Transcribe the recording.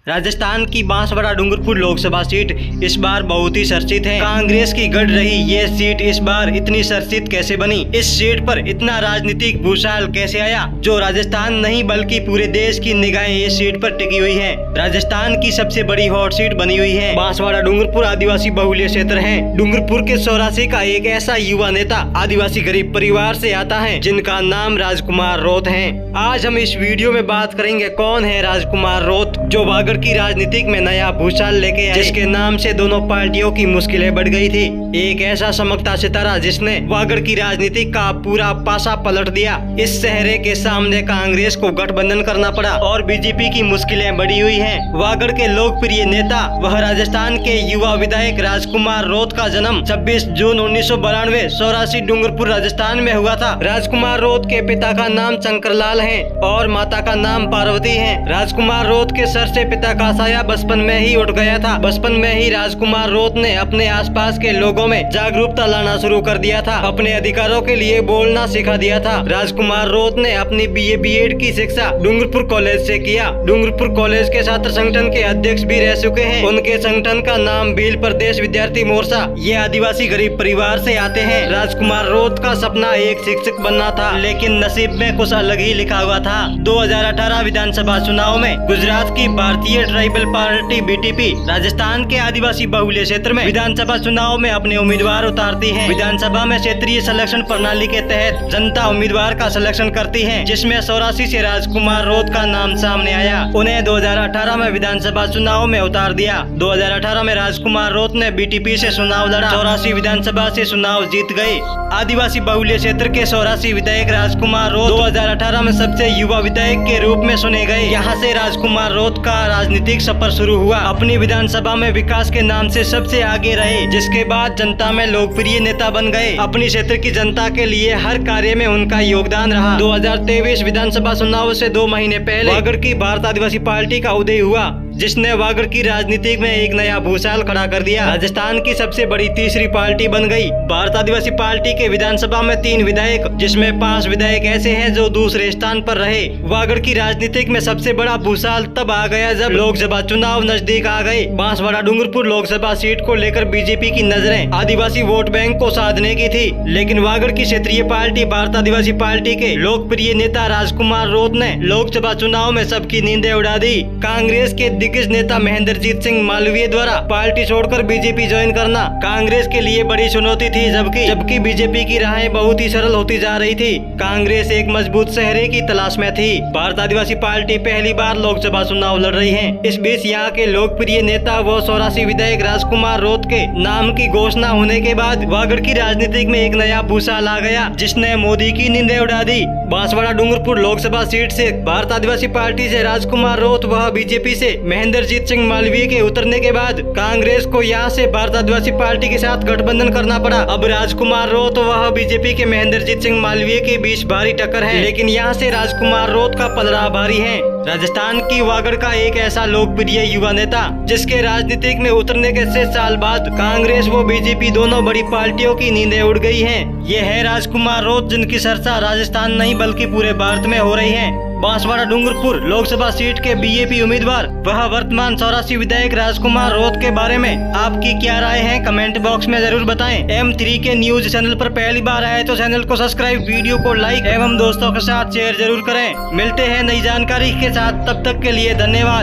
राजस्थान की बांसवाड़ा डूंगरपुर लोकसभा सीट इस बार बहुत ही चर्चित है। कांग्रेस की गढ़ रही ये सीट इस बार इतनी चर्चित कैसे बनी? इस सीट पर इतना राजनीतिक भूचाल कैसे आया जो राजस्थान नहीं बल्कि पूरे देश की निगाहें इस सीट पर टिकी हुई है। राजस्थान की सबसे बड़ी हॉट सीट बनी हुई है। बांसवाड़ा डूंगरपुर आदिवासी बहुल्य क्षेत्र है। डूंगरपुर के 84 का एक ऐसा युवा नेता आदिवासी गरीब परिवार से आता है जिनका नाम राजकुमार रोत है। आज हम इस वीडियो में बात करेंगे कौन है राजकुमार रोत, जो वागड़ की राजनीतिक में नया भूचाल लेके आए, जिसके नाम से दोनों पार्टियों की मुश्किलें बढ़ गई थी। एक ऐसा चमकता सितारा जिसने वागड़ की राजनीति का पूरा पासा पलट दिया। इस चेहरे के सामने कांग्रेस को गठबंधन करना पड़ा और बीजेपी की मुश्किलें बढ़ी हुई हैं। वागड़ के लोकप्रिय नेता वह राजस्थान के युवा विधायक राजकुमार रोत का जन्म 26 जून 1992 84 डूंगरपुर राजस्थान में हुआ था। राजकुमार रोत के पिता का नाम शंकरलाल है और माता का नाम पार्वती है। राजकुमार रोत के सर से पिता का साया बचपन में ही उठ गया था। बचपन में ही राजकुमार रोत ने अपने आसपास के लोगों में जागरूकता लाना शुरू कर दिया था। अपने अधिकारों के लिए बोलना सिखा दिया था। राजकुमार रोत ने अपनी BA B.Ed की शिक्षा डूंगरपुर कॉलेज से किया। डूंगरपुर कॉलेज के छात्र संगठन के अध्यक्ष भी रह चुके हैं। उनके संगठन का नाम भील प्रदेश विद्यार्थी मोर्चा। ये आदिवासी गरीब परिवार से आते हैं। राजकुमार रोत का सपना एक शिक्षक बनना था, लेकिन नसीब में कुछ अलग ही लिखा हुआ था। 2018 विधानसभा चुनाव में गुजरात की भारतीय ट्राइबल पार्टी BTP राजस्थान के आदिवासी बहुल्य क्षेत्र में विधानसभा चुनाव में अपने उम्मीदवार उतारती है। विधानसभा में क्षेत्रीय सिलेक्शन प्रणाली के तहत जनता उम्मीदवार का सिलेक्शन करती है, जिसमें 84 से राजकुमार रोत का नाम सामने आया। उन्हें 2018 में विधानसभा चुनाव में उतार दिया। 2018 में राजकुमार रोत ने BTP से चुनाव लड़ा। 84 विधानसभा से चुनाव जीत गए। आदिवासी बहुल्य क्षेत्र के 84 विधायक राजकुमार रोत 2018 में सबसे युवा विधायक के रूप में चुने गए। यहाँ से राजकुमार रोत का राजनीतिक सफर शुरू हुआ। अपनी विधानसभा में विकास के नाम से सबसे आगे रहे, जिसके बाद जनता में लोकप्रिय नेता बन गए। अपनी क्षेत्र की जनता के लिए हर कार्य में उनका योगदान रहा। 2023 विधानसभा चुनाव से 2 महीने पहले वागड़ की भारत आदिवासी पार्टी का उदय हुआ, जिसने वागड़ की राजनीति में एक नया भूचाल खड़ा कर दिया। राजस्थान की सबसे बड़ी तीसरी पार्टी बन गई। भारत आदिवासी पार्टी के विधानसभा में 3 विधायक, जिसमें 5 विधायक ऐसे हैं जो दूसरे स्थान पर रहे। वागड़ की राजनीति में सबसे बड़ा भूचाल तब आ गया जब लोकसभा चुनाव नजदीक आ गए। बांसवाड़ा डूंगरपुर लोकसभा सीट को लेकर बीजेपी की नजरें आदिवासी वोट बैंक को साधने की थी, लेकिन वागड़ की क्षेत्रीय पार्टी भारत आदिवासी पार्टी के लोकप्रिय नेता राजकुमार रोत ने लोकसभा चुनाव में सबकी नींदें उड़ा दी। कांग्रेस के दिग्गज नेता महेंद्रजीत सिंह मालवीय द्वारा पार्टी छोड़कर बीजेपी ज्वाइन करना कांग्रेस के लिए बड़ी चुनौती थी, जबकि बीजेपी की राहें बहुत ही सरल होती जा रही थी। कांग्रेस एक मजबूत चेहरे की तलाश में थी। भारत आदिवासी पार्टी पहली बार लोकसभा चुनाव लड़ रही है। इस बीच यहाँ के लोकप्रिय नेता व 84 विधायक राजकुमार रोत के नाम की घोषणा होने के बाद वागड़ की राजनीति में एक नया भूचाल आ गया, जिसने मोदी की नींदें उड़ा दी। बांसवाड़ा डूंगरपुर लोकसभा सीट से भारत आदिवासी पार्टी से राजकुमार रोत व बीजेपी से महेंद्रजीत सिंह मालवीय के उतरने के बाद कांग्रेस को यहाँ से भारत आदिवासी पार्टी के साथ गठबंधन करना पड़ा। अब राजकुमार रोत व बीजेपी के महेंद्रजीत सिंह मालवीय के बीच भारी टक्कर है, लेकिन यहाँ से राजकुमार रोत का पलड़ा भारी है। राजस्थान की वागड़ का एक ऐसा लोकप्रिय युवा नेता जिसके राजनीतिक में उतरने के 6 साल बाद कांग्रेस व बीजेपी दोनों बड़ी पार्टियों की नींदें उड़ गई हैं। ये है राजकुमार रोत, जिनकी चर्चा राजस्थान नहीं बल्कि पूरे भारत में हो रही है। बांसवाड़ा डूंगरपुर लोकसभा सीट के BAP उम्मीदवार वह वर्तमान 84 विधायक राजकुमार रोत के बारे में आपकी क्या राय है? कमेंट बॉक्स में जरूर बताएं। M3 के न्यूज चैनल पर पहली बार आए तो चैनल को सब्सक्राइब, वीडियो को लाइक एवं दोस्तों के साथ शेयर जरूर करें। मिलते हैं नई जानकारी के साथ, तब तक के लिए धन्यवाद।